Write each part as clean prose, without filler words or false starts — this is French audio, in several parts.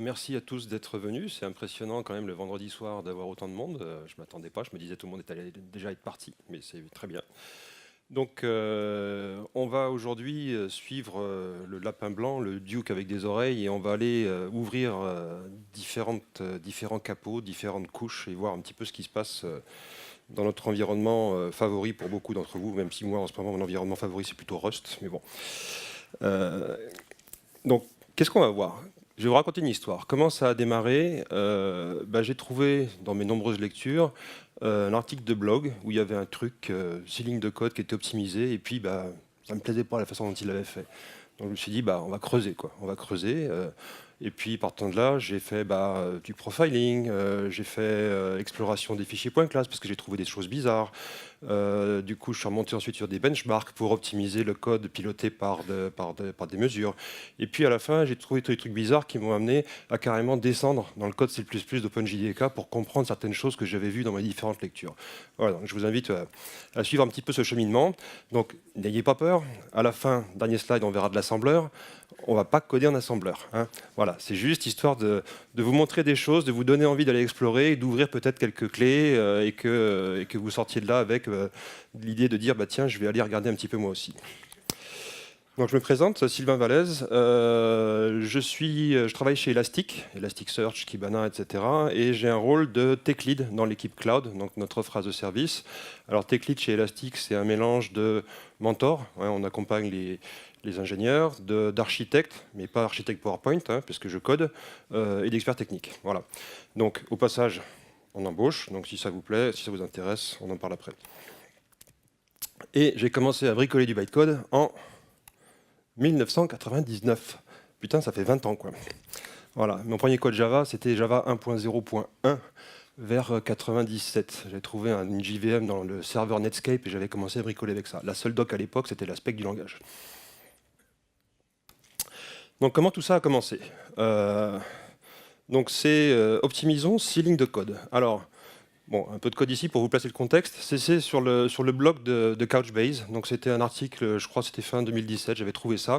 Merci à tous d'être venus. C'est impressionnant quand même le vendredi soir d'avoir autant de monde. Je ne m'attendais pas, je me disais tout le monde allait déjà être parti, mais c'est très bien. Donc on va aujourd'hui suivre le lapin blanc, le Duke avec des oreilles, et on va aller ouvrir différents capots, différentes couches, et voir un petit peu ce qui se passe dans notre environnement favori pour beaucoup d'entre vous, même si moi en ce moment mon environnement favori c'est plutôt Rust, mais bon. Donc qu'est-ce qu'on va voir ? Je vais vous raconter une histoire. Comment ça a démarré ? J'ai trouvé dans mes nombreuses lectures un article de blog où il y avait un truc, 6 lignes de code qui était optimisé, et puis ça ne me plaisait pas la façon dont il l'avait fait. Donc je me suis dit, on va creuser, quoi. On va creuser. Et puis partant de là, j'ai fait du profiling, j'ai fait exploration des fichiers .class parce que j'ai trouvé des choses bizarres. Du coup, je suis remonté ensuite sur des benchmarks pour optimiser le code piloté par des mesures. Et puis à la fin, j'ai trouvé tous les trucs bizarres qui m'ont amené à carrément descendre dans le code C++ d'OpenJDK pour comprendre certaines choses que j'avais vues dans mes différentes lectures. Voilà, donc je vous invite à suivre un petit peu ce cheminement. Donc n'ayez pas peur. À la fin, dernier slide, on verra de l'assembleur. On ne va pas coder en assembleur, hein. Voilà, c'est juste histoire de vous montrer des choses, de vous donner envie d'aller explorer, d'ouvrir peut-être quelques clés et que vous sortiez de là avec l'idée de dire tiens, je vais aller regarder un petit peu moi aussi. Donc je me présente, Sylvain Vallès, je travaille chez Elasticsearch, Kibana, etc. Et j'ai un rôle de tech lead dans l'équipe cloud, donc notre offre as a service. Alors tech lead chez Elastic, c'est un mélange de mentor, on accompagne les ingénieurs, d'architectes, mais pas architecte PowerPoint, parce que je code, et d'experts techniques. Voilà. Donc au passage, on embauche, donc si ça vous plaît, si ça vous intéresse, on en parle après. Et j'ai commencé à bricoler du bytecode en 1999. Putain, ça fait 20 ans, quoi. Voilà, mon premier code Java, c'était Java 1.0.1 vers 97. J'avais trouvé une JVM dans le serveur Netscape et j'avais commencé à bricoler avec ça. La seule doc à l'époque, c'était la spec du langage. Donc comment tout ça a commencé ? Donc c'est optimisons 6 lignes de code. Alors, bon, un peu de code ici pour vous placer le contexte. C'est sur le blog de Couchbase. Donc c'était un article, je crois que c'était fin 2017, j'avais trouvé ça.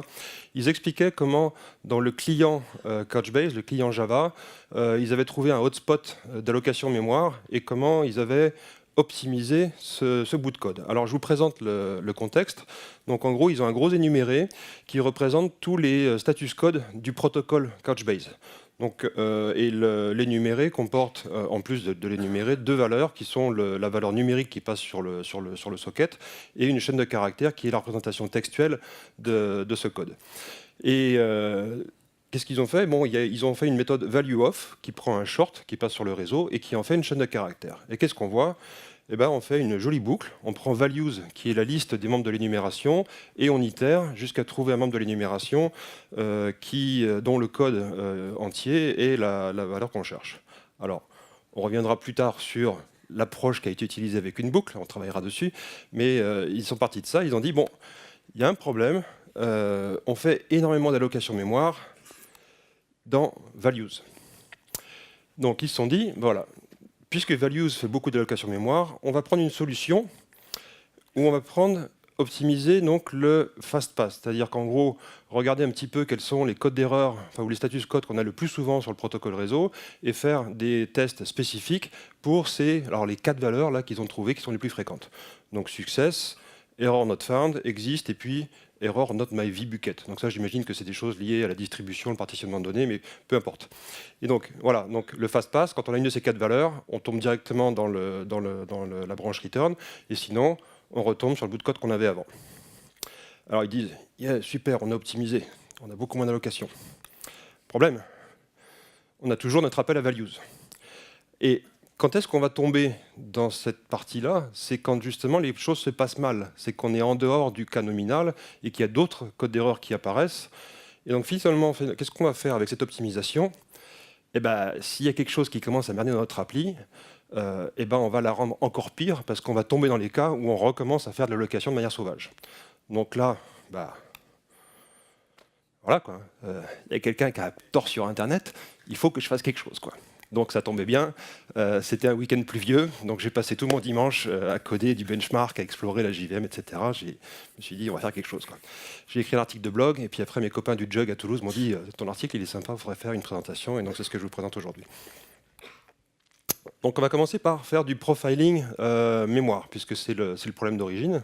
Ils expliquaient comment, dans le client Couchbase, le client Java, ils avaient trouvé un hotspot d'allocation mémoire et comment ils avaient optimisé ce bout de code. Alors je vous présente le contexte. Donc en gros, ils ont un gros énuméré qui représente tous les status codes du protocole Couchbase. Donc, l'énuméré comporte, en plus de l'énuméré, 2 valeurs qui sont la valeur numérique qui passe sur le socket et une chaîne de caractères qui est la représentation textuelle de ce code. Et qu'est-ce qu'ils ont fait ? Bon, ils ont fait une méthode valueOf qui prend un short qui passe sur le réseau et qui en fait une chaîne de caractères. Et qu'est-ce qu'on voit ? On fait une jolie boucle, on prend values, qui est la liste des membres de l'énumération, et on itère jusqu'à trouver un membre de l'énumération dont le code entier est la valeur qu'on cherche. Alors, on reviendra plus tard sur l'approche qui a été utilisée avec une boucle, on travaillera dessus, mais ils sont partis de ça, ils ont dit, bon, il y a un problème, on fait énormément d'allocations mémoire dans values. Donc ils se sont dit, voilà, puisque values fait beaucoup d'allocation mémoire, on va prendre une solution où on va optimiser donc le fastpass, c'est-à-dire qu'en gros, regarder un petit peu quels sont les codes d'erreur, ou les status codes qu'on a le plus souvent sur le protocole réseau, et faire des tests spécifiques pour les 4 valeurs là qu'ils ont trouvées qui sont les plus fréquentes. Donc success, error not found, exist, et puis error not my vbucket. Donc ça, j'imagine que c'est des choses liées à la distribution, le partitionnement de données, mais peu importe. Et donc voilà, donc le fastpass, quand on a une de ces 4 valeurs, on tombe directement dans la branche return, et sinon, on retombe sur le bout de code qu'on avait avant. Alors ils disent, yeah, super, on a optimisé, on a beaucoup moins d'allocations. Problème, on a toujours notre appel à values. Et quand est-ce qu'on va tomber dans cette partie-là ? C'est quand justement les choses se passent mal. C'est qu'on est en dehors du cas nominal et qu'il y a d'autres codes d'erreur qui apparaissent. Et donc finalement, qu'est-ce qu'on va faire avec cette optimisation ? S'il y a quelque chose qui commence à merder dans notre appli, on va la rendre encore pire parce qu'on va tomber dans les cas où on recommence à faire de l'allocation de manière sauvage. Donc là, voilà quoi. Il y a quelqu'un qui a tort sur Internet, il faut que je fasse quelque chose, quoi. Donc ça tombait bien, c'était un week-end pluvieux, donc j'ai passé tout mon dimanche à coder du benchmark, à explorer la JVM, etc. Je me suis dit, on va faire quelque chose, quoi. J'ai écrit l'article de blog, et puis après mes copains du Jug à Toulouse m'ont dit, ton article il est sympa, il faudrait faire une présentation, et donc c'est ce que je vous présente aujourd'hui. Donc on va commencer par faire du profiling mémoire, puisque c'est le problème d'origine.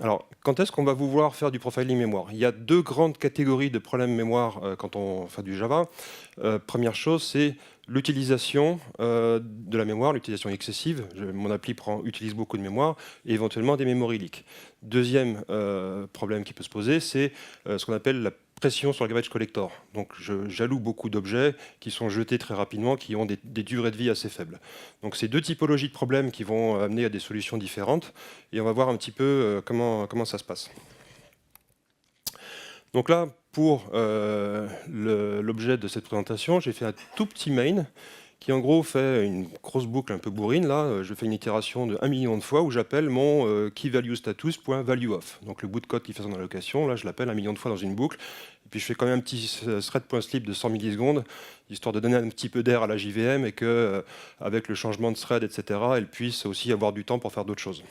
Alors, quand est-ce qu'on va vouloir faire du profiling mémoire? Il y a deux grandes catégories de problèmes mémoire quand on fait du Java. Première chose, c'est l'utilisation de la mémoire, l'utilisation excessive. Mon appli utilise beaucoup de mémoire et éventuellement des memory leaks. Deuxième problème qui peut se poser, c'est ce qu'on appelle la pression sur le garbage collector. Donc j'alloue beaucoup d'objets qui sont jetés très rapidement, qui ont des durées de vie assez faibles. Donc c'est deux typologies de problèmes qui vont amener à des solutions différentes et on va voir un petit peu comment ça se passe. Donc là, pour l'objet de cette présentation, j'ai fait un tout petit main qui en gros fait une grosse boucle un peu bourrine. Là, je fais une itération de 1 million de fois où j'appelle mon keyValueStatus.valueOf. Donc le bout de code qui fait son allocation, là je l'appelle 1 million de fois dans une boucle. Et puis je fais quand même un petit thread.sleep de 100 millisecondes, histoire de donner un petit peu d'air à la JVM et que, avec le changement de thread, etc., elle puisse aussi avoir du temps pour faire d'autres choses.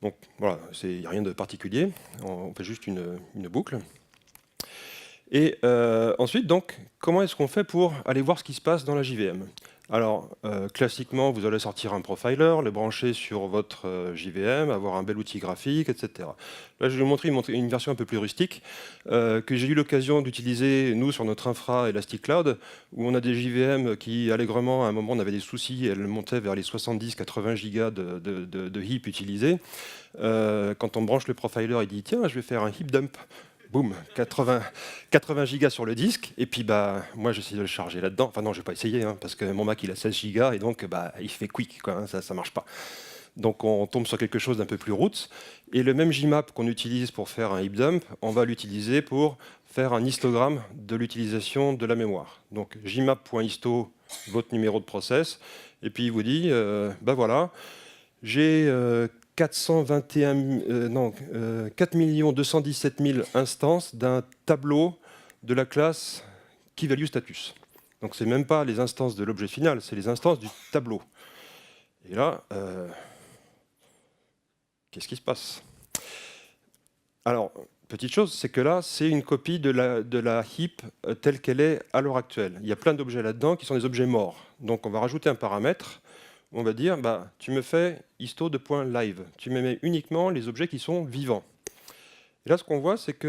Donc voilà, il n'y a rien de particulier, on fait juste une boucle. Et ensuite, donc, comment est-ce qu'on fait pour aller voir ce qui se passe dans la JVM? Alors, classiquement, vous allez sortir un profiler, le brancher sur votre JVM, avoir un bel outil graphique, etc. Là, je vais vous montrer une version un peu plus rustique que j'ai eu l'occasion d'utiliser, nous, sur notre infra Elastic Cloud, où on a des JVM qui, allègrement, à un moment, on avait des soucis, elles montaient vers les 70-80 gigas de heap utilisés. Quand on branche le profiler, il dit, tiens, je vais faire un heap dump. Boum, 80 gigas sur le disque, et puis moi j'essaie de le charger là-dedans. Enfin non, je vais pas essayer, hein, parce que mon Mac il a 16 gigas, et donc il fait quick, quoi, hein, ça marche pas. Donc on tombe sur quelque chose d'un peu plus roots, et le même JMap qu'on utilise pour faire un heap dump, on va l'utiliser pour faire un histogramme de l'utilisation de la mémoire. Donc jmap.histo, votre numéro de process, et puis il vous dit, voilà, j'ai 4 217 000 instances d'un tableau de la classe keyValueStatus. Donc ce n'est même pas les instances de l'objet final, c'est les instances du tableau. Et là, qu'est-ce qui se passe? Alors, petite chose, c'est que là, c'est une copie de la heap telle qu'elle est à l'heure actuelle. Il y a plein d'objets là-dedans qui sont des objets morts. Donc on va rajouter un paramètre. On va dire, tu me fais histo de point live. Tu me mets uniquement les objets qui sont vivants. Et là, ce qu'on voit, c'est que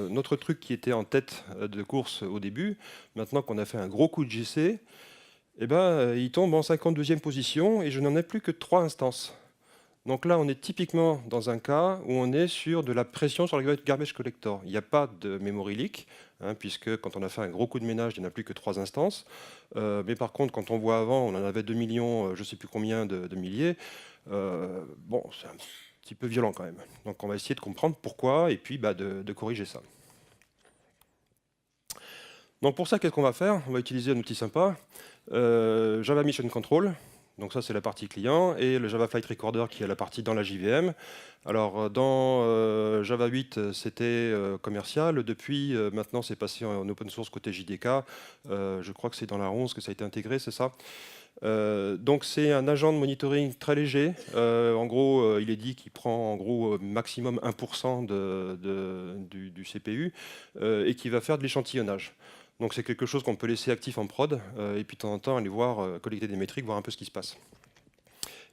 notre truc qui était en tête de course au début, maintenant qu'on a fait un gros coup de GC, il tombe en 52e position et je n'en ai plus que 3 instances. Donc là, on est typiquement dans un cas où on est sur de la pression sur le garbage collector. Il n'y a pas de memory leak, hein, puisque quand on a fait un gros coup de ménage, il n'y en a plus que 3 instances. Mais par contre, quand on voit avant, on en avait 2 millions, je ne sais plus combien de milliers. Bon, c'est un petit peu violent quand même. Donc on va essayer de comprendre pourquoi et puis de corriger ça. Donc pour ça, qu'est-ce qu'on va faire? On va utiliser un outil sympa, Java Mission Control. Donc ça, c'est la partie client, et le Java Flight Recorder qui est la partie dans la JVM. Alors, dans Java 8, c'était commercial. Depuis, maintenant, c'est passé en open source côté JDK. Je crois que c'est dans la 11 que ça a été intégré, c'est ça? Donc, c'est un agent de monitoring très léger. En gros, il est dit qu'il prend en gros maximum 1% du CPU et qui va faire de l'échantillonnage. Donc c'est quelque chose qu'on peut laisser actif en prod et puis de temps en temps aller voir, collecter des métriques, voir un peu ce qui se passe.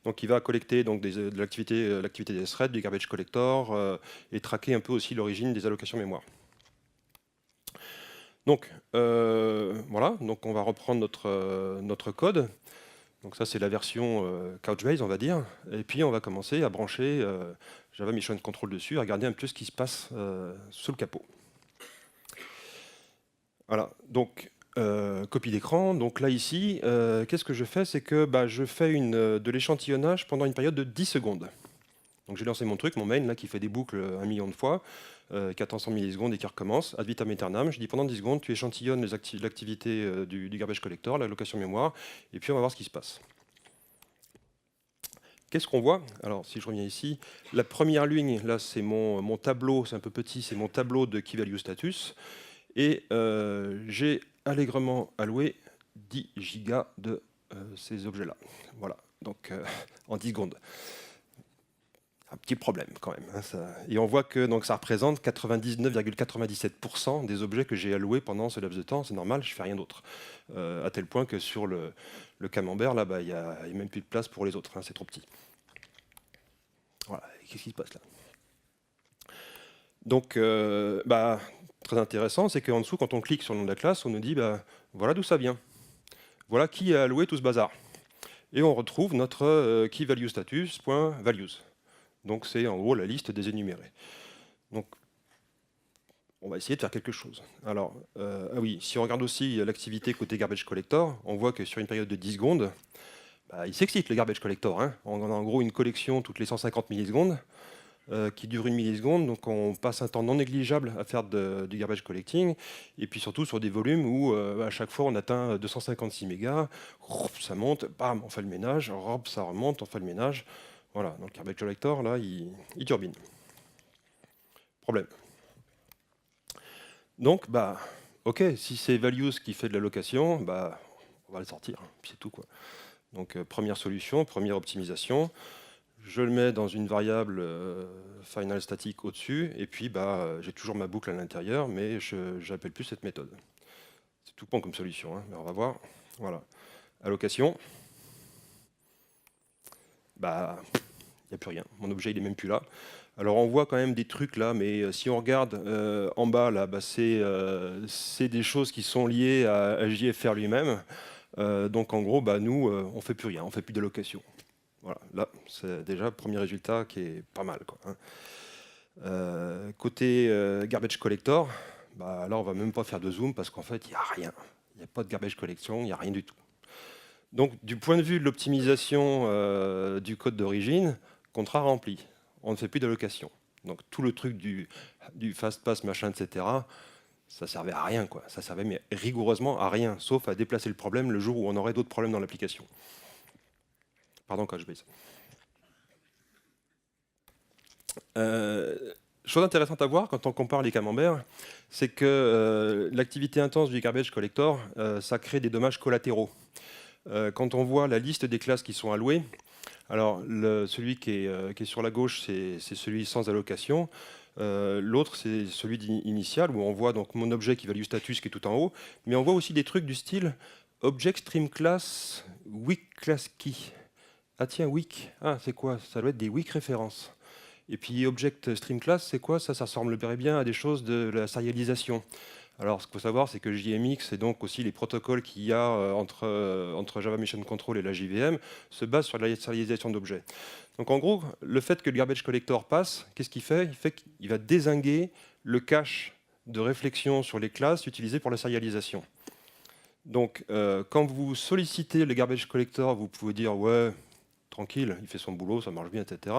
Donc il va collecter donc, de l'activité des threads, du garbage collector et traquer un peu aussi l'origine des allocations mémoire. Donc voilà, donc on va reprendre notre code. Donc ça c'est la version Couchbase on va dire. Et puis on va commencer à brancher Java Mission Control dessus, à regarder un peu ce qui se passe sous le capot. Voilà, donc copie d'écran. Donc là ici, qu'est-ce que je fais? C'est que je fais de l'échantillonnage pendant une période de 10 secondes. Donc j'ai lancé mon truc, mon main là qui fait des boucles 1 million de fois, qui attend 100 millisecondes et qui recommence, ad vitam aeternam. Je dis pendant 10 secondes, tu échantillonnes l'activité du garbage collector, l'allocation mémoire, et puis on va voir ce qui se passe. Qu'est-ce qu'on voit? Alors si je reviens ici, la première ligne, là c'est mon tableau, c'est un peu petit, c'est mon tableau de keyValueStatus. Et j'ai allègrement alloué 10 gigas de ces objets-là. Voilà, donc en 10 secondes. Un petit problème quand même. Hein, ça. Et on voit que donc, ça représente 99,97% des objets que j'ai alloués pendant ce laps de temps. C'est normal, je ne fais rien d'autre. À tel point que sur le camembert, là, il n'y a même plus de place pour les autres. Hein, c'est trop petit. Voilà, qu'est-ce qui se passe là? Donc, très intéressant, c'est qu'en dessous, quand on clique sur le nom de la classe, on nous dit, voilà d'où ça vient. Voilà qui a alloué tout ce bazar. Et on retrouve notre keyValueStatus.values. Donc c'est en gros la liste des énumérés. Donc on va essayer de faire quelque chose. Alors, ah oui, si on regarde aussi l'activité côté garbage collector, on voit que sur une période de 10 secondes, il s'excite le garbage collector. Hein. On a en gros une collection toutes les 150 millisecondes qui dure 1 milliseconde, donc on passe un temps non négligeable à faire du garbage collecting, et puis surtout sur des volumes où à chaque fois on atteint 256 mégas, ça monte, bam, on fait le ménage, ça remonte, on fait le ménage. Voilà, donc le garbage collector, là, il turbine. Problème. Donc, ok, si c'est values qui fait de l'allocation, on va le sortir, hein, puis c'est tout, quoi. Donc, première solution, première optimisation. Je le mets dans une variable final statique au-dessus, et puis j'ai toujours ma boucle à l'intérieur, mais je n'appelle plus cette méthode. C'est tout bon comme solution, hein, mais on va voir. Voilà. Allocation. Il n'y a plus rien. Mon objet, il n'est même plus là. Alors, on voit quand même des trucs là, mais si on regarde en bas, là, c'est des choses qui sont liées à JFR lui-même. Donc, en gros, nous, on ne fait plus rien, on ne fait plus d'allocation. Voilà, là, c'est déjà le premier résultat qui est pas mal, quoi, hein. Côté garbage collector, là, on va même pas faire de zoom parce qu'en fait, il n'y a rien. Il n'y a pas de garbage collection, il n'y a rien du tout. Donc, du point de vue de l'optimisation du code d'origine, contrat rempli. On ne fait plus d'allocation. Donc, tout le truc du fast pass, machin, etc., ça servait à rien, quoi. Ça servait mais rigoureusement à rien, sauf à déplacer le problème le jour où on aurait d'autres problèmes dans l'application. Pardon, Couchbase. Chose intéressante à voir quand on compare les camemberts, c'est que l'activité intense du garbage collector, ça crée des dommages collatéraux. Quand on voit la liste des classes qui sont allouées, alors celui qui est sur la gauche, c'est celui sans allocation. L'autre, c'est celui initial, où on voit donc mon objet qui value status qui est tout en haut, mais on voit aussi des trucs du style object stream class weak class key. Ah tiens, weak, c'est quoi? Ça doit être des weak références. Et puis Object Stream Class, c'est quoi? Ça ressemblerait bien à des choses de la serialisation. Alors, ce qu'il faut savoir, c'est que JMX et donc aussi les protocoles qu'il y a entre Java Mission Control et la JVM se basent sur la serialisation d'objets. Donc, en gros, le fait que le garbage collector passe, qu'est-ce qu'il fait? Il fait qu'il va dézinguer le cache de réflexion sur les classes utilisées pour la serialisation. Donc, quand vous sollicitez le garbage collector, vous pouvez dire « ouais, tranquille, il fait son boulot, ça marche bien, etc. »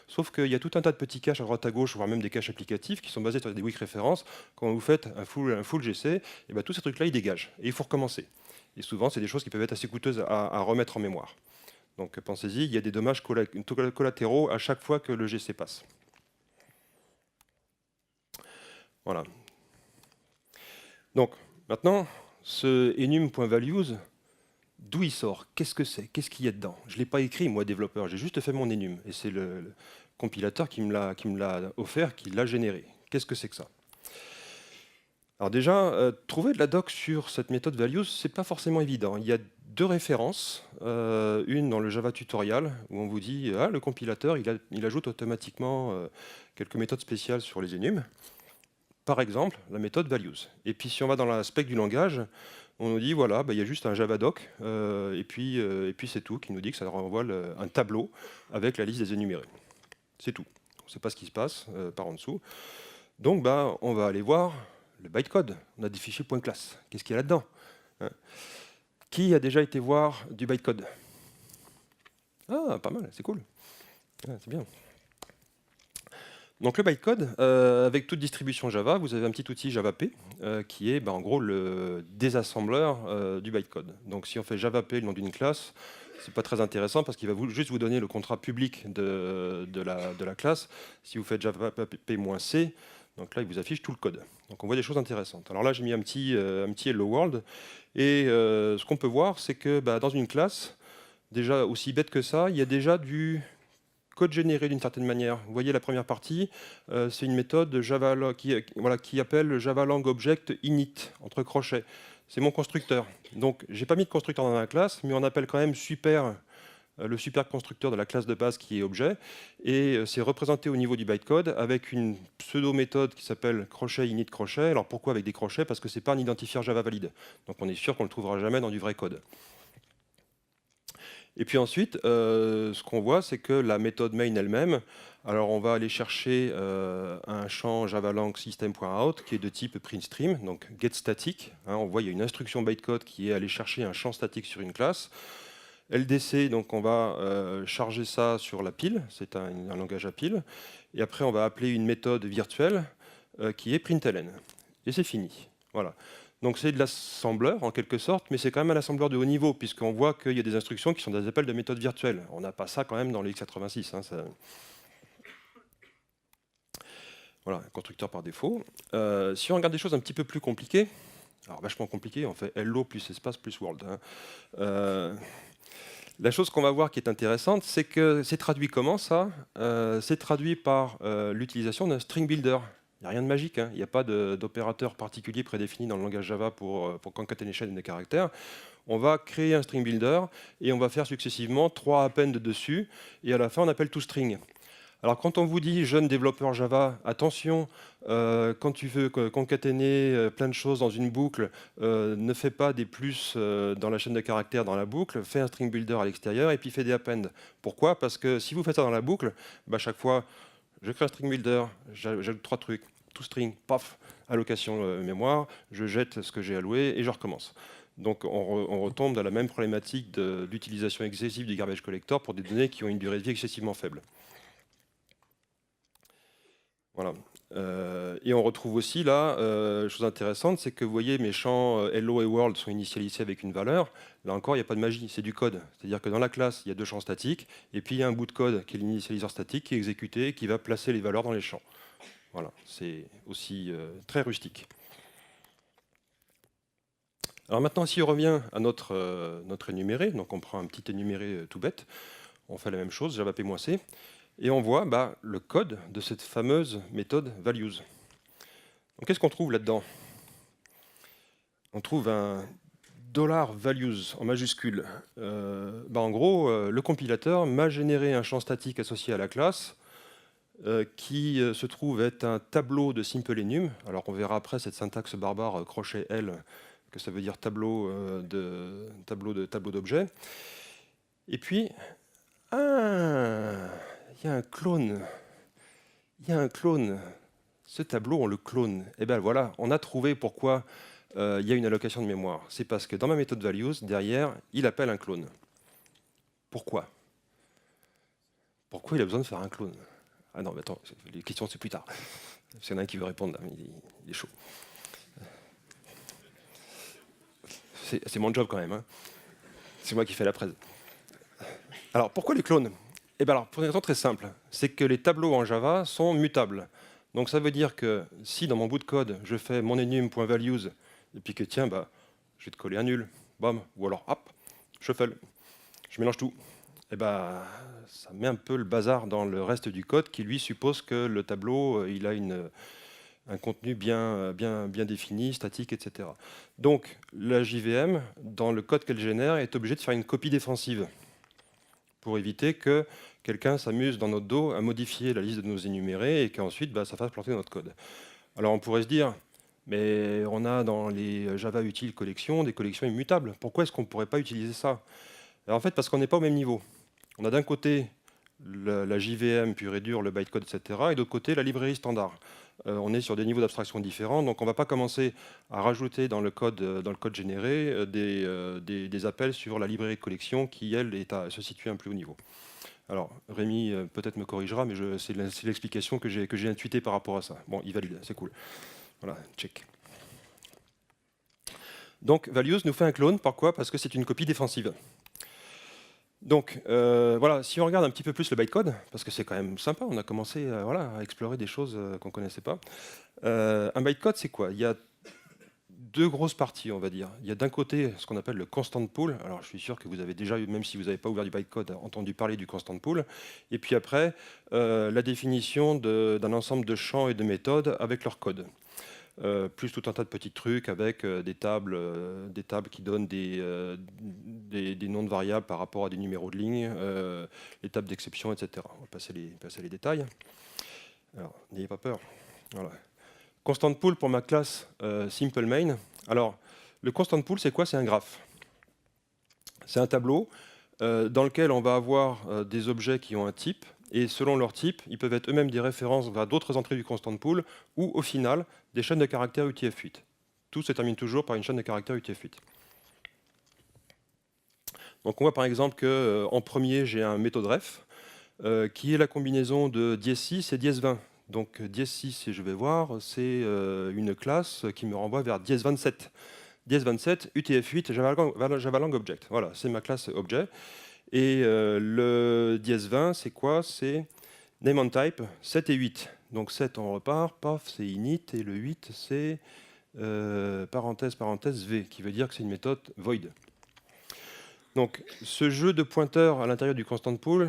Sauf qu'il y a tout un tas de petits caches à droite à gauche, voire même des caches applicatifs qui sont basés sur des weak références. Quand vous faites un full GC, et tous ces trucs-là, ils dégagent. Et il faut recommencer. Et souvent, c'est des choses qui peuvent être assez coûteuses à remettre en mémoire. Donc pensez-y, il y a des dommages collatéraux à chaque fois que le GC passe. Voilà. Donc, maintenant, ce enum.values, d'où il sort? Qu'est-ce que c'est? Qu'est-ce qu'il y a dedans? Je ne l'ai pas écrit, moi, développeur, j'ai juste fait mon enum. Et c'est le compilateur qui me l'a offert, qui l'a généré. Qu'est-ce que c'est que ça? Alors déjà, trouver de la doc sur cette méthode values, c'est pas forcément évident. Il y a deux références, une dans le Java tutorial, où on vous dit le compilateur, il ajoute automatiquement quelques méthodes spéciales sur les enums. Par exemple, la méthode values. Et puis si on va dans la spec du langage, on nous dit, voilà, il y a juste un javadoc, et puis c'est tout, qui nous dit que ça renvoie un tableau avec la liste des énumérés. C'est tout. On ne sait pas ce qui se passe par en dessous. Donc, on va aller voir le bytecode. On a des fichiers .class. Qu'est-ce qu'il y a là-dedans? Qui a déjà été voir du bytecode? Ah, pas mal, c'est cool. C'est bien. Donc le bytecode, avec toute distribution Java, vous avez un petit outil JavaP qui est en gros le désassembleur du bytecode. Donc si on fait JavaP le nom d'une classe, c'est pas très intéressant parce qu'il va juste vous donner le contrat public de la classe. Si vous faites JavaP-C, Donc là, il vous affiche tout le code. Donc on voit des choses intéressantes. Alors là, j'ai mis un petit Hello World. Et ce qu'on peut voir, c'est que dans une classe, déjà aussi bête que ça, il y a déjà du code généré d'une certaine manière. Vous voyez la première partie, c'est une méthode Java qui appelle Java Lang Object init, entre crochets. C'est mon constructeur. Donc, j'ai pas mis de constructeur dans la classe, mais on appelle quand même le super constructeur de la classe de base qui est objet. Et c'est représenté au niveau du bytecode avec une pseudo-méthode qui s'appelle crochet init crochet. Alors, pourquoi avec des crochets? Parce que c'est pas un identifieur Java valide. Donc, on est sûr qu'on le trouvera jamais dans du vrai code. Et puis ensuite, ce qu'on voit, c'est que la méthode main elle-même, alors on va aller chercher un champ javalang system.out qui est de type printstream, donc getStatic. On voit il y a une instruction bytecode qui est aller chercher un champ statique sur une classe. LDC, donc on va charger ça sur la pile, c'est un langage à pile. Et après, on va appeler une méthode virtuelle qui est println. Et c'est fini. Voilà. Donc c'est de l'assembleur en quelque sorte, mais c'est quand même un assembleur de haut niveau, puisqu'on voit qu'il y a des instructions qui sont des appels de méthodes virtuelles. On n'a pas ça quand même dans le x86. Voilà, un constructeur par défaut. Si on regarde des choses un petit peu plus compliquées, alors vachement compliquées, on fait hello plus espace plus world. La chose qu'on va voir qui est intéressante, c'est que c'est traduit comment ça? C'est traduit par l'utilisation d'un string builder. Il n'y a rien de magique, il n'y a pas d'opérateur particulier prédéfini dans le langage Java pour concaténer une chaîne de caractères. On va créer un string builder et on va faire successivement 3 appends dessus et à la fin on appelle toString. Alors quand on vous dit jeune développeur Java, attention, quand tu veux concaténer plein de choses dans une boucle, ne fais pas des plus dans la chaîne de caractères dans la boucle, fais un string builder à l'extérieur et puis fais des appends. Pourquoi? Parce que si vous faites ça dans la boucle, chaque fois, je crée un string builder, j'ajoute 3 trucs, toString, paf, allocation mémoire, je jette ce que j'ai alloué et je recommence. Donc on retombe dans la même problématique de l'utilisation excessive du garbage collector pour des données qui ont une durée de vie excessivement faible. Voilà. Et on retrouve aussi là, chose intéressante, c'est que vous voyez mes champs hello et world sont initialisés avec une valeur. Là encore, il n'y a pas de magie, c'est du code. C'est-à-dire que dans la classe, il y a 2 champs statiques, et puis il y a un bout de code qui est l'initialiseur statique qui est exécuté et qui va placer les valeurs dans les champs. Voilà, c'est aussi très rustique. Alors maintenant, si on revient à notre énuméré, donc on prend un petit énuméré tout bête, on fait la même chose, Java P-C. Et on voit le code de cette fameuse méthode values. Qu'est-ce qu'on trouve là-dedans? On trouve un $values en majuscule. En gros, le compilateur m'a généré un champ statique associé à la classe qui se trouve être un tableau de simple enum. Alors on verra après cette syntaxe barbare crochet L que ça veut dire tableau d'objets. Et puis, il y a un clone. Il y a un clone. Ce tableau, on le clone. Et bien voilà, on a trouvé pourquoi il y a une allocation de mémoire. C'est parce que dans ma méthode values, derrière, il appelle un clone. Pourquoi? Pourquoi il a besoin de faire un clone? Ah non, mais attends, les questions, c'est plus tard. S'il y en a un qui veut répondre, là, il est chaud. C'est mon job quand même. C'est moi qui fais la presse. Alors, pourquoi les clones? Alors, pour une raison très simple, c'est que les tableaux en Java sont mutables. Donc ça veut dire que si dans mon bout de code, je fais mon enum.values, et puis que tiens, je vais te coller un nul, bam, ou alors hop, shuffle, je mélange tout. Ça met un peu le bazar dans le reste du code qui lui suppose que le tableau, il a un contenu bien défini, statique, etc. Donc la JVM, dans le code qu'elle génère, est obligée de faire une copie défensive pour éviter que quelqu'un s'amuse dans notre dos à modifier la liste de nos énumérés et qu'ensuite ça fasse planter notre code. Alors on pourrait se dire, mais on a dans les Java Util collections des collections immutables. Pourquoi est-ce qu'on ne pourrait pas utiliser ça? Alors, en fait, parce qu'on n'est pas au même niveau. On a d'un côté la JVM pure et dure, le bytecode, etc. et d'autre côté la librairie standard. On est sur des niveaux d'abstraction différents, donc on ne va pas commencer à rajouter dans le code généré des appels sur la librairie de collection qui, elle, se situe un plus haut niveau. Alors, Rémi peut-être me corrigera, mais c'est l'explication que j'ai intuitée par rapport à ça. Bon, il valide, c'est cool. Voilà, check. Donc, values nous fait un clone, pourquoi? Parce que c'est une copie défensive. Donc voilà, si on regarde un petit peu plus le bytecode, parce que c'est quand même sympa, on a commencé voilà, à explorer des choses qu'on ne connaissait pas. Un bytecode, c'est quoi? Il y a deux grosses parties, on va dire. Il y a d'un côté ce qu'on appelle le constant pool. Alors je suis sûr que vous avez déjà eu, même si vous n'avez pas ouvert du bytecode, entendu parler du constant pool. Et puis après, la définition d'un ensemble de champs et de méthodes avec leur code. Plus tout un tas de petits trucs avec des tables qui donnent des noms de variables par rapport à des numéros de ligne, les tables d'exception, etc. On va passer les détails. Alors, n'ayez pas peur. Voilà. Constant pool pour ma classe simple main. Alors, le constant pool, c'est quoi? C'est un graphe. C'est un tableau dans lequel on va avoir des objets qui ont un type, et selon leur type, ils peuvent être eux-mêmes des références vers d'autres entrées du constant pool, ou au final, des chaînes de caractères UTF-8. Tout se termine toujours par une chaîne de caractères UTF-8. Donc on voit par exemple qu'en premier, j'ai un méthode ref, qui est la combinaison de dièse 6 et dièse 20. Donc dièse 6, si je vais voir, c'est une classe qui me renvoie vers dièse 27. Dièse 27, UTF-8, Javalang Object. Voilà, c'est ma classe objet. Et le dièse 20, c'est quoi? C'est name on type 7 et 8. Donc 7, on repart, paf, c'est init, et le 8, c'est parenthèse, parenthèse v, qui veut dire que c'est une méthode void. Donc ce jeu de pointeurs à l'intérieur du constant pool,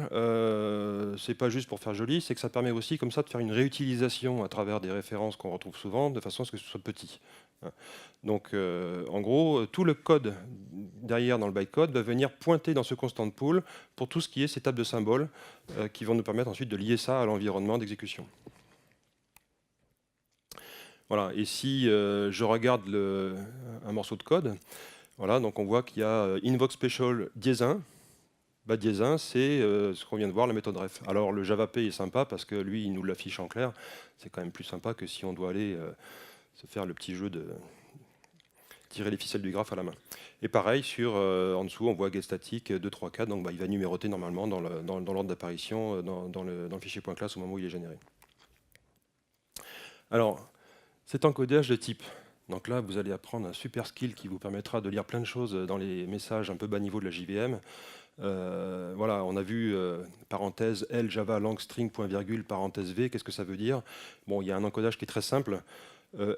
c'est pas juste pour faire joli, c'est que ça permet aussi comme ça de faire une réutilisation à travers des références qu'on retrouve souvent, de façon à ce que ce soit petit. Donc en gros, tout le code derrière dans le bytecode va venir pointer dans ce constant pool pour tout ce qui est ces tables de symboles qui vont nous permettre ensuite de lier ça à l'environnement d'exécution. Voilà, et si je regarde un morceau de code, voilà, donc on voit qu'il y a invoke special dièse 1. Bah, dièse 1, c'est ce qu'on vient de voir, la méthode ref. Alors le JavaP est sympa parce que lui, il nous l'affiche en clair. C'est quand même plus sympa que si on doit aller se faire le petit jeu de tirer les ficelles du graphe à la main. Et pareil, en dessous, on voit getStatic 2, 3, 4. Donc bah, il va numéroter normalement dans l'ordre d'apparition dans le fichier .class au moment où il est généré. Alors, c'est encodage de type. Donc là, vous allez apprendre un super skill qui vous permettra de lire plein de choses dans les messages un peu bas niveau de la JVM. Voilà, on a vu parenthèse L Java lang string point virgule parenthèse V. Qu'est-ce que ça veut dire? Bon, il y a un encodage qui est très simple.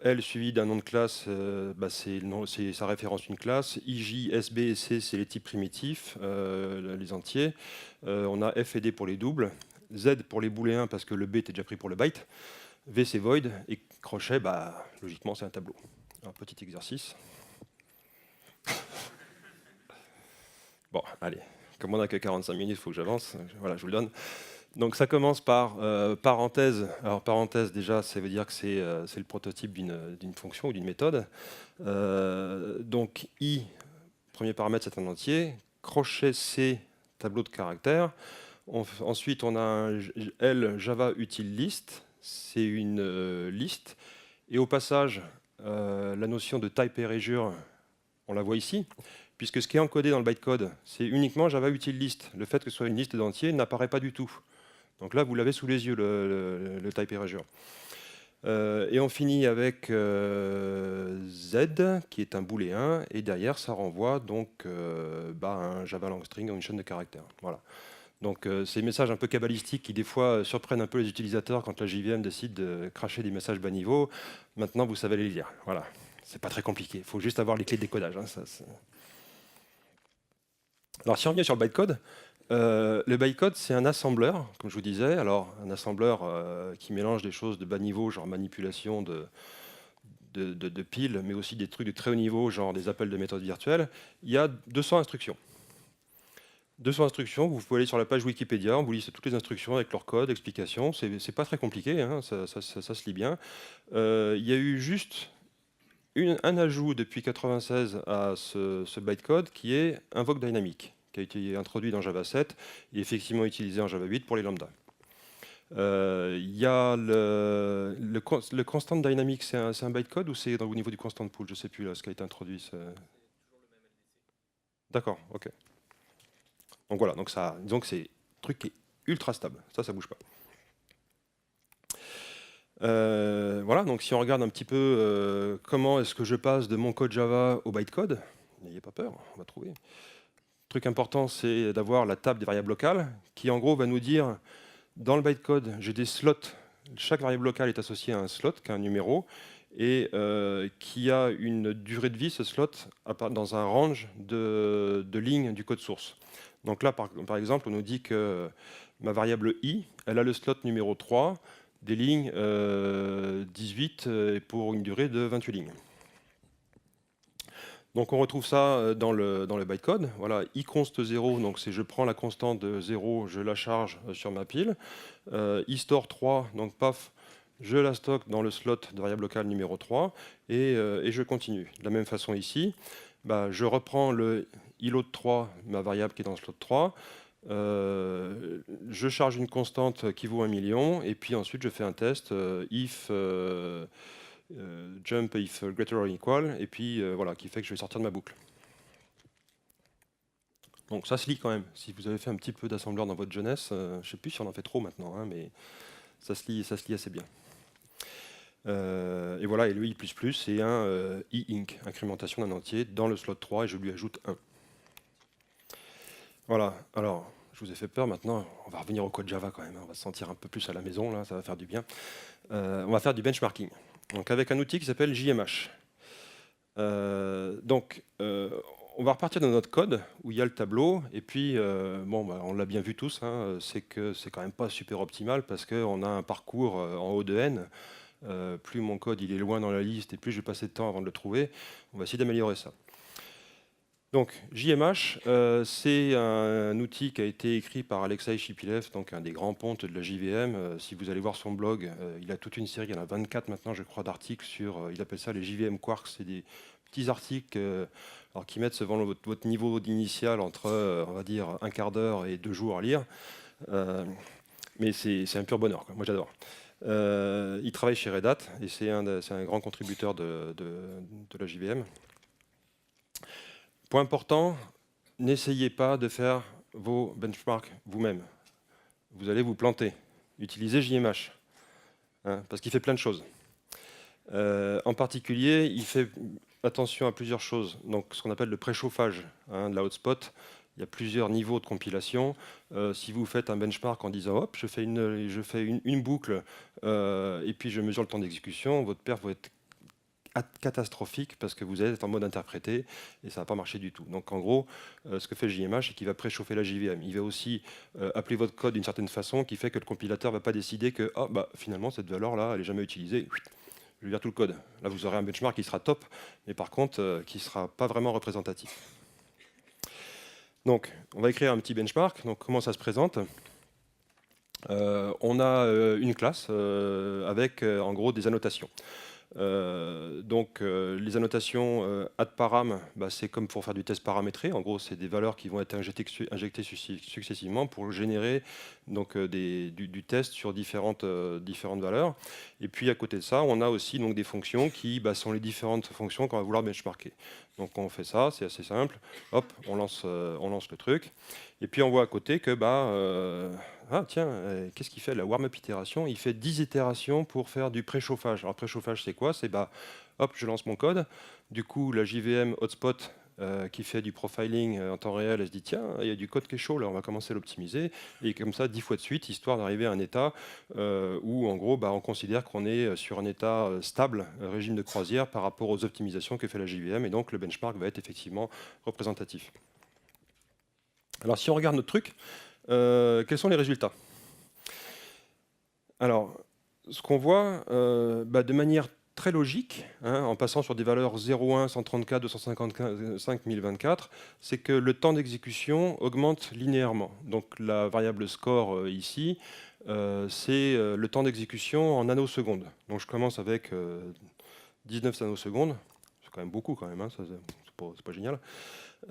L suivi d'un nom de classe, bah, ça référence une classe. IJ, SB et C, c'est les types primitifs, les entiers. On a F et D pour les doubles. Z pour les booléens parce que le B était déjà pris pour le byte. V c'est void. Et crochet, bah, logiquement, c'est un tableau. Un petit exercice. Bon, allez. Comme on n'a que 45 minutes, il faut que j'avance. Voilà, je vous le donne. Donc ça commence par parenthèse. Alors parenthèse, déjà, ça veut dire que c'est le prototype d'une fonction ou d'une méthode. Donc I, premier paramètre, c'est un entier. Crochet C, tableau de caractères. Ensuite, on a un L Java util list. C'est une liste. Et au passage, la notion de type erasure, on la voit ici. Puisque ce qui est encodé dans le bytecode, c'est uniquement Java util list. Le fait que ce soit une liste d'entiers n'apparaît pas du tout. Donc là, vous l'avez sous les yeux, le type erasure. Et on finit avec Z, qui est un booléen, et derrière, ça renvoie donc un Java long string ou une chaîne de caractères. Voilà. Donc ces messages un peu cabalistiques qui des fois surprennent un peu les utilisateurs quand la JVM décide de cracher des messages bas niveau. Maintenant, vous savez les lire. Voilà. C'est pas très compliqué. Il faut juste avoir les clés de décodage. Hein, Alors si on revient sur le bytecode, le bytecode, c'est un assembleur, comme je vous disais. Alors, un assembleur qui mélange des choses de bas niveau, genre manipulation de piles, mais aussi des trucs de très haut niveau, genre des appels de méthodes virtuelles. Il y a 200 instructions. 200 instructions, vous pouvez aller sur la page Wikipédia, on vous liste toutes les instructions avec leur code, explication. C'est pas très compliqué, hein, ça se lit bien. Il y a eu juste un ajout depuis 1996 à ce bytecode qui est invoke dynamic, qui a été introduit dans Java 7 et effectivement utilisé en Java 8 pour les lambda. Il y a le constant dynamic, c'est un bytecode ou c'est au niveau du constant pool? Je ne sais plus là, ce qui a été introduit. D'accord, ok. Donc voilà, disons que c'est un truc qui est ultra stable, ça bouge pas. Voilà, donc si on regarde un petit peu comment est-ce que je passe de mon code Java au bytecode, n'ayez pas peur, on va trouver. truc important, c'est d'avoir la table des variables locales, qui en gros va nous dire, dans le bytecode, j'ai des slots, chaque variable locale est associée à un slot, qui a un numéro, et qui a une durée de vie, ce slot, dans un range de lignes du code source. Donc là, par exemple, on nous dit que ma variable i, elle a le slot numéro 3, des lignes 18 pour une durée de 28 lignes. Donc on retrouve ça dans le bytecode. Voilà, i const 0, donc c'est je prends la constante de 0, je la charge sur ma pile. I store 3, donc paf, je la stocke dans le slot de variable locale numéro 3 et je continue. De la même façon ici, bah, je reprends le iload 3, ma variable qui est dans le slot 3, je charge une constante qui vaut 1 million et puis ensuite je fais un test if jump if greater or equal, et puis voilà, qui fait que je vais sortir de ma boucle. Donc ça se lit quand même. Si vous avez fait un petit peu d'assembleur dans votre jeunesse, je ne sais plus si on en fait trop maintenant, hein, mais ça se lit assez bien. Et voilà, et le i++, c'est un i-inc, incrémentation d'un entier dans le slot 3, et je lui ajoute 1. Voilà, alors je vous ai fait peur, maintenant on va revenir au code Java quand même, hein. On va se sentir un peu plus à la maison, là, ça va faire du bien. On va faire du benchmarking, donc avec un outil qui s'appelle JMH. On va repartir de notre code où il y a le tableau, et puis bon, bah, on l'a bien vu tous, hein, c'est que c'est quand même pas super optimal parce qu'on a un parcours en O de n. Plus mon code il est loin dans la liste et plus je vais passer de temps avant de le trouver. On va essayer d'améliorer ça. Donc JMH, c'est un outil qui a été écrit par Alexei Shipilev, donc un des grands pontes de la JVM. Si vous allez voir son blog, il a toute une série, il y en a 24 maintenant je crois d'articles sur, il appelle ça les JVM Quarks, c'est des petits articles alors, qui mettent selon votre niveau d'initial entre, on va dire, un quart d'heure et 2 jours à lire. Mais c'est un pur bonheur, quoi. Moi j'adore. Il travaille chez Red Hat et c'est un grand contributeur de la JVM. Point important, n'essayez pas de faire vos benchmarks vous-même. Vous allez vous planter. Utilisez JMH, hein, parce qu'il fait plein de choses. En particulier, il fait attention à plusieurs choses. Donc, ce qu'on appelle le préchauffage, hein, de la hotspot. Il y a plusieurs niveaux de compilation. Si vous faites un benchmark en disant hop, je fais une boucle et puis je mesure le temps d'exécution, votre perf va être catastrophique parce que vous êtes en mode interprété et ça va pas marcher du tout. Donc en gros, ce que fait JMH, c'est qu'il va préchauffer la JVM. Il va aussi appeler votre code d'une certaine façon qui fait que le compilateur va pas décider que oh, bah, finalement cette valeur-là, elle est jamais utilisée. Je vais lire tout le code. Là, vous aurez un benchmark qui sera top, mais par contre, qui ne sera pas vraiment représentatif. Donc, on va écrire un petit benchmark. Donc, comment ça se présente ? On a une classe avec en gros des annotations. Les annotations add_param, bah, c'est comme pour faire du test paramétré. En gros, c'est des valeurs qui vont être injectées successivement pour générer donc, du test sur différentes valeurs. Et puis à côté de ça, on a aussi donc, des fonctions qui bah, sont les différentes fonctions qu'on va vouloir benchmarker. Donc on fait ça, c'est assez simple. Hop, on lance le truc. Et puis on voit à côté que ah tiens, qu'est-ce qu'il fait la warm-up itération? Il fait 10 itérations pour faire du préchauffage. Alors préchauffage c'est quoi? C'est hop, je lance mon code. Du coup la JVM hotspot qui fait du profiling en temps réel, elle se dit tiens, il y a du code qui est chaud là, on va commencer à l'optimiser. Et comme ça 10 fois de suite, histoire d'arriver à un état où en gros on considère qu'on est sur un état stable, régime de croisière par rapport aux optimisations que fait la JVM. Et donc le benchmark va être effectivement représentatif. Alors si on regarde notre truc, quels sont les résultats? Alors, ce qu'on voit de manière très logique, hein, en passant sur des valeurs 0,1, 134, 255, 1024, c'est que le temps d'exécution augmente linéairement. Donc la variable score ici, c'est le temps d'exécution en nanosecondes. Donc je commence avec 19 nanosecondes, c'est quand même beaucoup quand même, hein, c'est pas génial.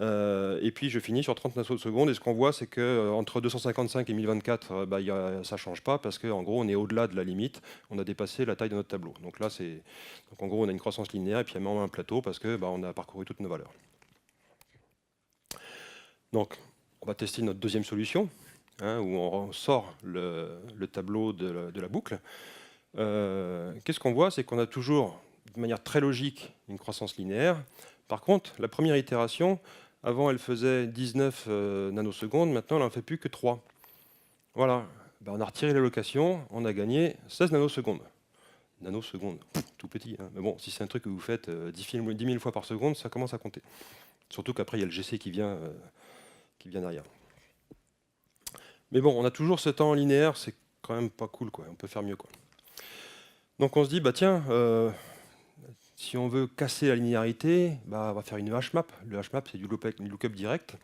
Et puis je finis sur 30 nanosecondes et ce qu'on voit c'est que entre 255 et 1024 ça change pas parce qu'en gros on est au-delà de la limite, on a dépassé la taille de notre tableau. Donc là en gros on a une croissance linéaire et puis on a un plateau parce que on a parcouru toutes nos valeurs. Donc on va tester notre deuxième solution, hein, où on sort le tableau de la boucle. Qu'est-ce qu'on voit? C'est qu'on a toujours de manière très logique une croissance linéaire. Par contre, la première itération, Avant, elle faisait 19 nanosecondes, maintenant, elle n'en fait plus que 3. Voilà, ben, on a retiré l'allocation, on a gagné 16 nanosecondes. Nanosecondes, tout petit, hein. Mais bon, si c'est un truc que vous faites 10 000 fois par seconde, ça commence à compter. Surtout qu'après, il y a le GC qui vient derrière. Mais bon, on a toujours ce temps linéaire, c'est quand même pas cool, quoi. On peut faire mieux, quoi. Donc on se dit, bah tiens, si on veut casser la linéarité, bah, on va faire une HMAP. Le HMAP, c'est du lookup direct.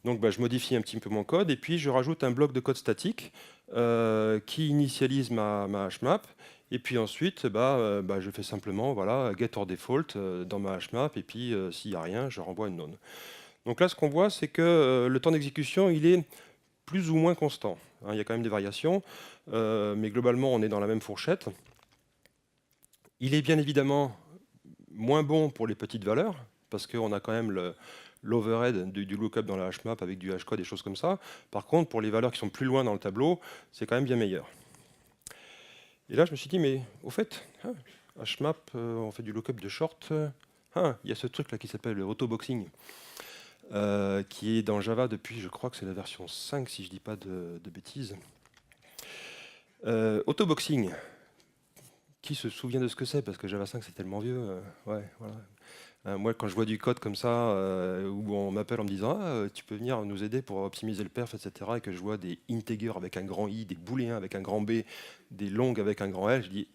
Donc bah, je modifie un petit peu mon code et puis je rajoute un bloc de code statique qui initialise ma HMAP. Et puis ensuite, je fais simplement voilà, get or default dans ma HMAP et puis s'il n'y a rien, je renvoie une none. Donc là, ce qu'on voit, c'est que le temps d'exécution, il est plus ou moins constant. Hein, il y a quand même des variations, mais globalement, on est dans la même fourchette. Il est bien évidemment moins bon pour les petites valeurs, parce qu'on a quand même l'overhead du lookup dans la HMAP avec du hashcode et des choses comme ça. Par contre, pour les valeurs qui sont plus loin dans le tableau, c'est quand même bien meilleur. Et là, je me suis dit, mais au fait, HMAP, on fait du lookup de short. Il y a ce truc là qui s'appelle le autoboxing, qui est dans Java depuis, je crois que c'est la version 5, si je ne dis pas de bêtises. Autoboxing, qui se souvient de ce que c'est? Parce que Java 5, c'est tellement vieux. Ouais, voilà. Moi, quand je vois du code comme ça, où on m'appelle en me disant tu peux venir nous aider pour optimiser le perf, etc., et que je vois des integers avec un grand I, des booléens avec un grand B, des longs avec un grand L, je dis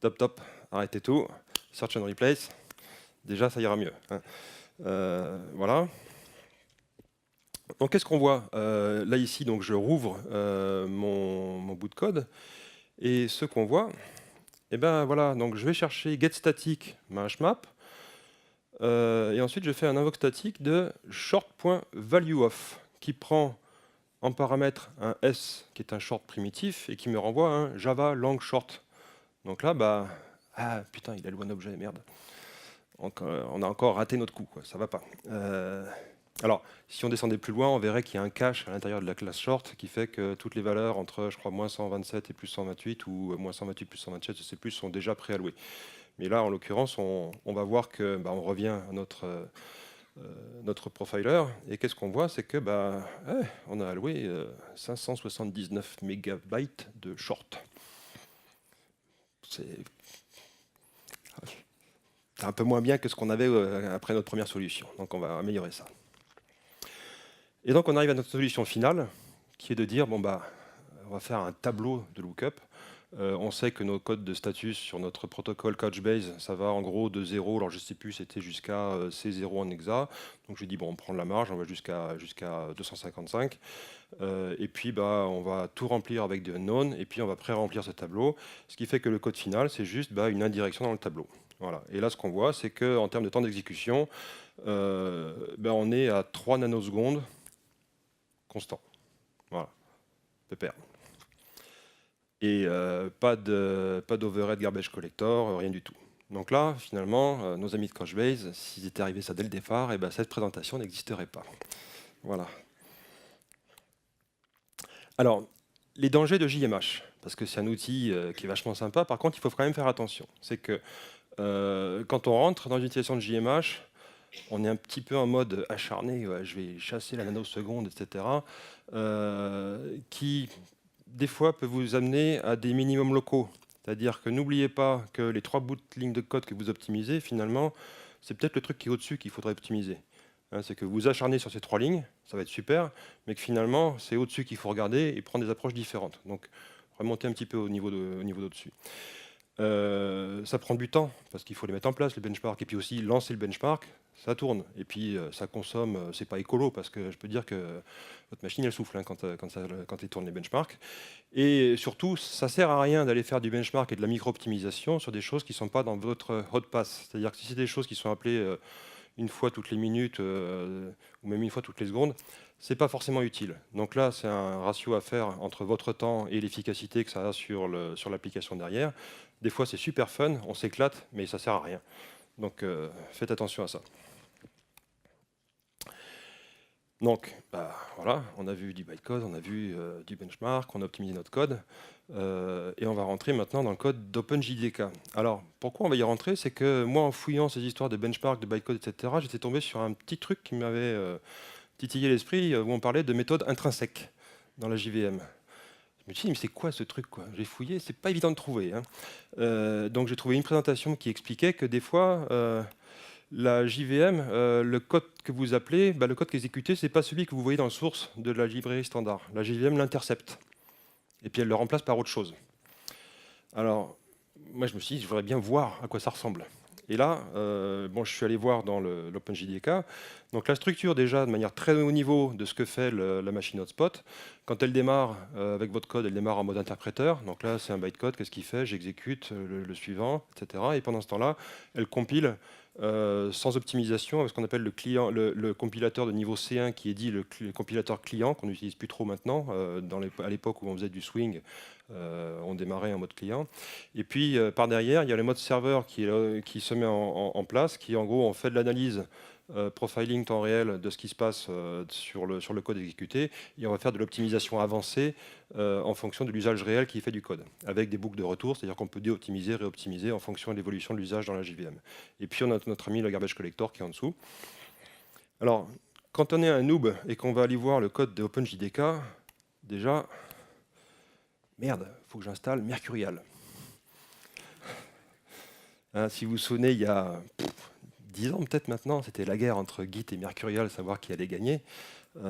top, arrêtez tout, search and replace, déjà ça ira mieux. Hein. Voilà. Donc qu'est-ce qu'on voit là ici, donc je rouvre mon bout de code, et ce qu'on voit, et ben voilà, donc je vais chercher getStatic ma HMAP, et ensuite je fais un invoque statique de short.valueOf qui prend en paramètre un S qui est un short primitif et qui me renvoie un Java long short. Donc là, putain, il a le OneObject, merde. Donc, on a encore raté notre coup, quoi, ça va pas. Alors, si on descendait plus loin, on verrait qu'il y a un cache à l'intérieur de la classe short qui fait que toutes les valeurs entre, je crois, moins 127 et plus 128 ou moins 128 plus 127, je sais plus, sont déjà préallouées. Mais là, en l'occurrence, on va voir que on revient à notre profiler. Et qu'est-ce qu'on voit? C'est que on a alloué 579 mégabytes de short. C'est un peu moins bien que ce qu'on avait après notre première solution. Donc on va améliorer ça. Et donc on arrive à notre solution finale, qui est de dire, on va faire un tableau de lookup. On sait que nos codes de status sur notre protocole Couchbase, ça va en gros de 0, alors je ne sais plus, c'était jusqu'à C0 en hexa. Donc je dis, on prend la marge, on va jusqu'à 255. Et puis on va tout remplir avec des unknown, et puis on va pré-remplir ce tableau. Ce qui fait que le code final, c'est juste une indirection dans le tableau. Voilà. Et là, ce qu'on voit, c'est qu'en termes de temps d'exécution, on est à 3 nanosecondes constant. Voilà. Pépère. Et pas d'overhead garbage collector, rien du tout. Donc là, finalement, nos amis de Couchbase, s'ils étaient arrivés ça dès le départ, cette présentation n'existerait pas. Voilà. Alors, les dangers de JMH, parce que c'est un outil qui est vachement sympa, par contre, il faut quand même faire attention. C'est que quand on rentre dans l'utilisation de JMH, on est un petit peu en mode acharné, je vais chasser la nanoseconde, etc., qui, des fois, peut vous amener à des minimums locaux. C'est-à-dire que n'oubliez pas que les 3 bouts de lignes de code que vous optimisez, finalement, c'est peut-être le truc qui est au-dessus qu'il faudrait optimiser. Hein, c'est que vous acharnez sur ces 3 lignes, ça va être super, mais que finalement, c'est au-dessus qu'il faut regarder et prendre des approches différentes. Donc, remonter un petit peu au niveau d'au-dessus. Ça prend du temps, parce qu'il faut les mettre en place, les benchmarks, et puis aussi lancer le benchmark, ça tourne. Et puis ça consomme, c'est pas écolo, parce que je peux dire que votre machine, elle souffle quand elle tourne les benchmarks. Et surtout, ça sert à rien d'aller faire du benchmark et de la micro-optimisation sur des choses qui ne sont pas dans votre hot pass. C'est-à-dire que si c'est des choses qui sont appelées une fois toutes les minutes, ou même une fois toutes les secondes, c'est pas forcément utile. Donc là, c'est un ratio à faire entre votre temps et l'efficacité que ça a sur l'application derrière. Des fois, c'est super fun, on s'éclate, mais ça sert à rien. Donc faites attention à ça. Donc, bah, voilà, on a vu du bytecode, on a vu du benchmark, on a optimisé notre code, et on va rentrer maintenant dans le code d'OpenJDK. Alors, pourquoi on va y rentrer? C'est que moi, en fouillant ces histoires de benchmark, de bytecode, etc., j'étais tombé sur un petit truc qui m'avait titillé l'esprit, où on parlait de méthode intrinsèque dans la JVM. Je me suis dit, mais c'est quoi ce truc, quoi? J'ai fouillé, c'est pas évident de trouver, hein. Donc j'ai trouvé une présentation qui expliquait que des fois, la JVM, le code que vous appelez, le code qui est exécuté, c'est pas celui que vous voyez dans le source de la librairie standard. La JVM l'intercepte. Et puis elle le remplace par autre chose. Alors, moi je me suis dit, je voudrais bien voir à quoi ça ressemble. Et là, bon, je suis allé voir dans l'OpenJDK. Donc la structure déjà de manière très haut niveau de ce que fait la machine hotspot. Quand elle démarre avec votre code, elle démarre en mode interpréteur. Donc là, c'est un bytecode. Qu'est-ce qu'il fait? J'exécute le suivant, etc. Et pendant ce temps-là, elle compile sans optimisation avec ce qu'on appelle le client, le compilateur de niveau C1 qui est dit le compilateur client qu'on n'utilise plus trop maintenant. À l'époque où on faisait du swing, on démarrait en mode client. Et puis par derrière, il y a le mode serveur qui se met en place, qui en gros on fait de l'analyse profiling temps réel de ce qui se passe sur le code exécuté, et on va faire de l'optimisation avancée en fonction de l'usage réel qui est fait du code, avec des boucles de retour, c'est-à-dire qu'on peut déoptimiser, réoptimiser en fonction de l'évolution de l'usage dans la JVM. Et puis on a notre ami le garbage collector qui est en dessous. Alors, quand on est un noob et qu'on va aller voir le code de OpenJDK, déjà, merde, il faut que j'installe Mercurial. Hein, si vous vous souvenez, il y a 10 ans peut-être maintenant, c'était la guerre entre Git et Mercurial, savoir qui allait gagner. Git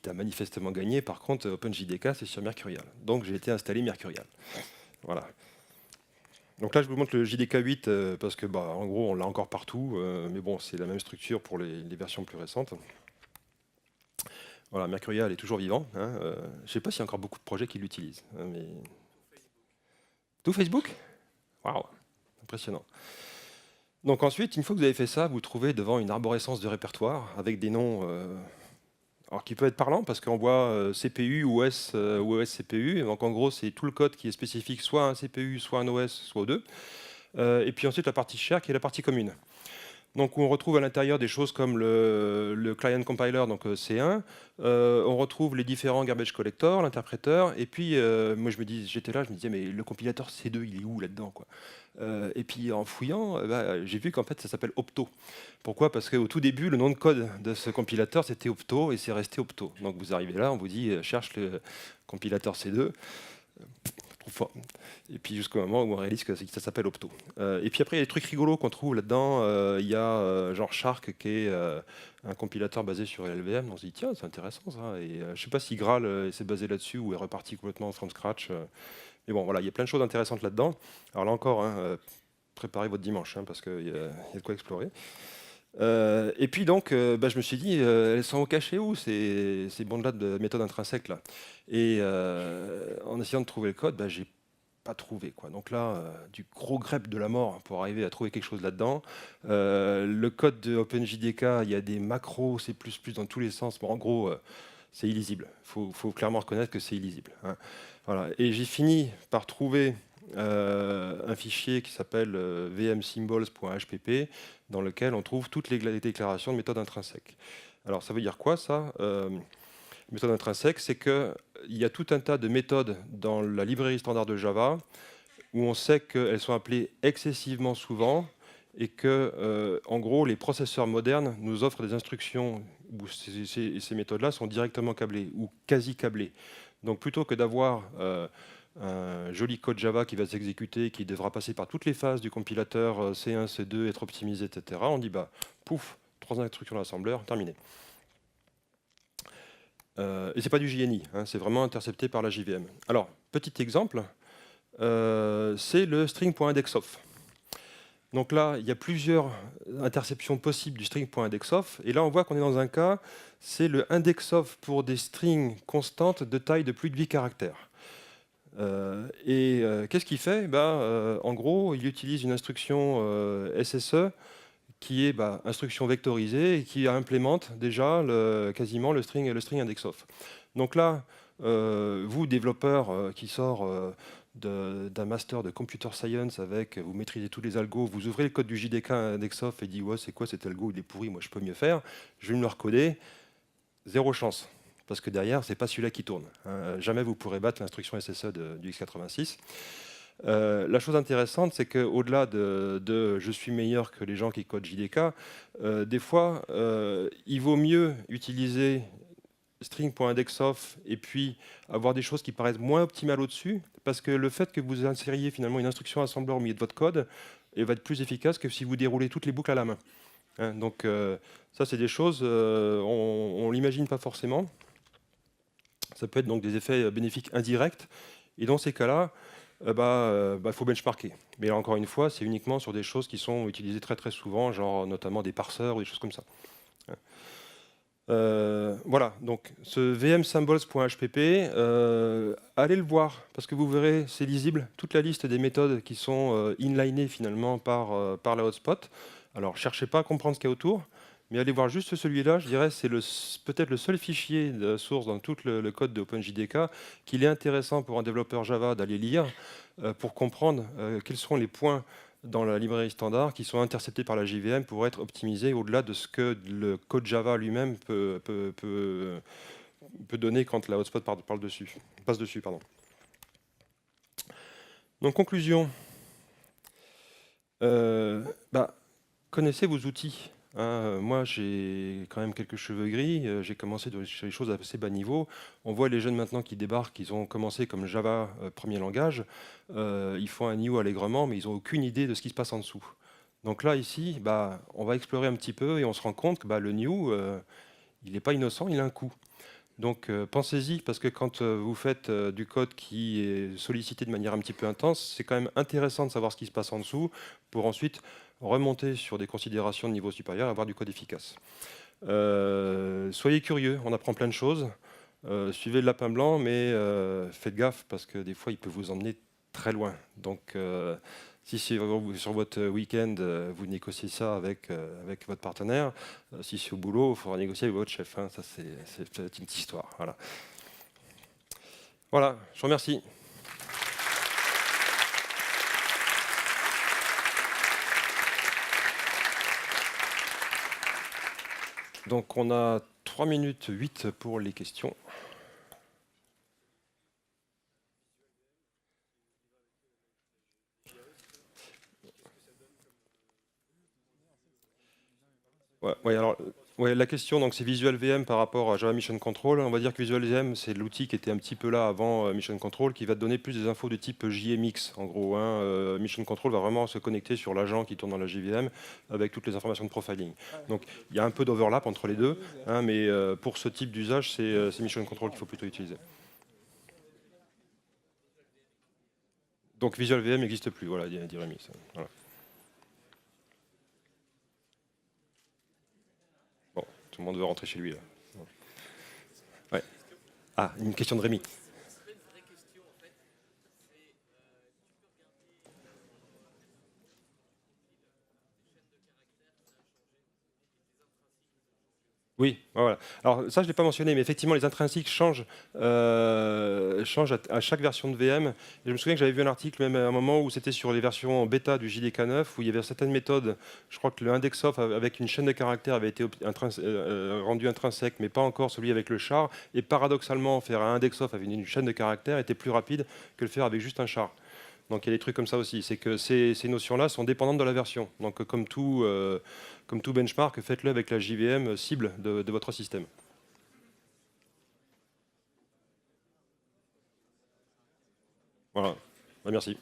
a manifestement gagné, par contre OpenJDK c'est sur Mercurial. Donc j'ai été installé Mercurial. Voilà. Donc là je vous montre le JDK 8 parce que en gros on l'a encore partout, mais bon c'est la même structure pour les versions plus récentes. Voilà, Mercurial est toujours vivant. Hein, je ne sais pas s'il y a encore beaucoup de projets qui l'utilisent. Hein, mais... Tout Facebook? Waouh, impressionnant. Donc ensuite, une fois que vous avez fait ça, vous trouvez devant une arborescence de répertoire avec des noms alors qui peut être parlant parce qu'on voit CPU, OS, OS CPU. Donc en gros, c'est tout le code qui est spécifique soit à un CPU, soit à un OS, soit aux deux. Et puis ensuite, la partie share qui est la partie commune. Donc, où on retrouve à l'intérieur des choses comme le client compiler, donc C1. On retrouve les différents garbage collectors, l'interpréteur. Et puis, moi, j'étais là, je me disais, mais le compilateur C2, il est où là-dedans, quoi? Et puis, en fouillant, j'ai vu qu'en fait, ça s'appelle Opto. Pourquoi? Parce qu'au tout début, le nom de code de ce compilateur, c'était Opto, et c'est resté Opto. Donc, vous arrivez là, on vous dit, cherche le compilateur C2. Trop fort. Et puis jusqu'au moment où on réalise que ça s'appelle Opto. Et puis après, il y a des trucs rigolos qu'on trouve là-dedans. Il y a genre Shark qui est un compilateur basé sur LLVM. On se dit, tiens, c'est intéressant ça. Et je ne sais pas si Graal s'est basé là-dessus ou est reparti complètement from scratch. Mais bon, voilà, il y a plein de choses intéressantes là-dedans. Alors là encore, hein, préparez votre dimanche parce qu'il y a de quoi explorer. Et puis donc, je me suis dit, elles sont cachées où ces bandes-là de méthode intrinsèque là? Et en essayant de trouver le code, j'ai pas trouvé, quoi. Donc là, du gros grep de la mort pour arriver à trouver quelque chose là-dedans. Le code de OpenJDK, il y a des macros C++ dans tous les sens. Bon, en gros, c'est illisible. Faut clairement reconnaître que c'est illisible. Hein. Voilà. Et j'ai fini par trouver un fichier qui s'appelle vmsymbols.hpp dans lequel on trouve toutes les déclarations de méthode intrinsèque. Alors ça veut dire quoi ça? Méthode intrinsèque, c'est qu'il y a tout un tas de méthodes dans la librairie standard de Java où on sait qu'elles sont appelées excessivement souvent et que, en gros, les processeurs modernes nous offrent des instructions où ces méthodes-là sont directement câblées ou quasi câblées. Donc plutôt que d'avoir un joli code Java qui va s'exécuter, qui devra passer par toutes les phases du compilateur C1, C2, être optimisé, etc., on dit, pouf, 3 instructions d'assembleur, terminé. Et c'est pas du JNI, hein, c'est vraiment intercepté par la JVM. Alors, petit exemple, c'est le string.indexOf. Donc là, il y a plusieurs interceptions possibles du string.indexOf. Et là, on voit qu'on est dans un cas, c'est le indexOf pour des strings constantes de taille de plus de 8 caractères. Qu'est-ce qu'il fait? En gros, il utilise une instruction SSE qui est instruction vectorisée et qui implémente déjà quasiment le string indexOf. Donc là, vous, développeur qui sort d'un master de computer science avec vous maîtrisez tous les algos, vous ouvrez le code du JDK Indexof et dites ouais, c'est quoi cet algo, il est pourri, moi je peux mieux faire, je vais me le recoder, zéro chance. Parce que derrière, c'est pas celui-là qui tourne. Hein. Jamais vous pourrez battre l'instruction SSE du x86. La chose intéressante, c'est qu'au-delà de je suis meilleur que les gens qui codent JDK, des fois, il vaut mieux utiliser string.indexof et puis avoir des choses qui paraissent moins optimales au-dessus, parce que le fait que vous insériez finalement une instruction assembleur au milieu de votre code va être plus efficace que si vous déroulez toutes les boucles à la main. Hein, donc ça, c'est des choses, on ne l'imagine pas forcément. Ça peut être donc des effets bénéfiques indirects. Et dans ces cas-là, faut benchmarker. Mais là, encore une fois, c'est uniquement sur des choses qui sont utilisées très très souvent, genre notamment des parseurs ou des choses comme ça. Voilà, donc ce vmsymbols.hpp, allez le voir, parce que vous verrez, c'est lisible, toute la liste des méthodes qui sont inlinées finalement par la hotspot. Alors, cherchez pas à comprendre ce qu'il y a autour, mais allez voir juste celui-là, je dirais, c'est peut-être le seul fichier de source dans tout le code de OpenJDK qu'il est intéressant pour un développeur Java d'aller lire pour comprendre quels sont les points dans la librairie standard qui sont interceptés par la JVM pour être optimisés au-delà de ce que le code Java lui-même peut donner quand la hotspot passe dessus. Pardon. Donc, conclusion. Connaissez vos outils. Hein, moi, j'ai quand même quelques cheveux gris. J'ai commencé sur les choses à assez bas niveau. On voit les jeunes maintenant qui débarquent, ils ont commencé comme Java, premier langage. Ils font un new allègrement, mais ils n'ont aucune idée de ce qui se passe en dessous. Donc là, ici, on va explorer un petit peu et on se rend compte que le new, il n'est pas innocent, il a un coût. Donc pensez-y, parce que quand vous faites du code qui est sollicité de manière un petit peu intense, c'est quand même intéressant de savoir ce qui se passe en dessous pour ensuite remonter sur des considérations de niveau supérieur et avoir du code efficace. Soyez curieux, on apprend plein de choses. Suivez le lapin blanc, mais faites gaffe, parce que des fois, il peut vous emmener très loin. Donc, si sur votre week-end, vous négociez ça avec votre partenaire, si c'est au boulot, il faudra négocier avec votre chef. Hein. Ça, c'est une petite histoire. Voilà. Voilà, je vous remercie. Donc, on a 3 minutes 8 pour les questions. Ouais, alors, la question, donc, c'est Visual VM par rapport à Java Mission Control. On va dire que Visual VM, c'est l'outil qui était un petit peu là avant Mission Control, qui va te donner plus des infos de type JMX, en gros. Hein. Mission Control va vraiment se connecter sur l'agent qui tourne dans la JVM avec toutes les informations de profiling. Donc, il y a un peu d'overlap entre les deux, hein, mais pour ce type d'usage, c'est Mission Control qu'il faut plutôt utiliser. Donc, Visual VM n'existe plus, voilà, dit Rémi. Voilà. Tout le monde veut rentrer chez lui, là. Ouais. Ah, une question de Rémi. Oui, voilà. Alors ça, je ne l'ai pas mentionné, mais effectivement, les intrinsiques changent à chaque version de VM. Et je me souviens que j'avais vu un article, même à un moment où c'était sur les versions bêta du JDK 9, où il y avait certaines méthodes. Je crois que le index-of avec une chaîne de caractères avait été rendu intrinsèque, mais pas encore celui avec le char. Et paradoxalement, faire un index-of avec une chaîne de caractères était plus rapide que le faire avec juste un char. Donc il y a des trucs comme ça aussi. C'est que ces notions-là sont dépendantes de la version. Donc comme tout benchmark, faites-le avec la JVM cible de votre système. Voilà. Merci.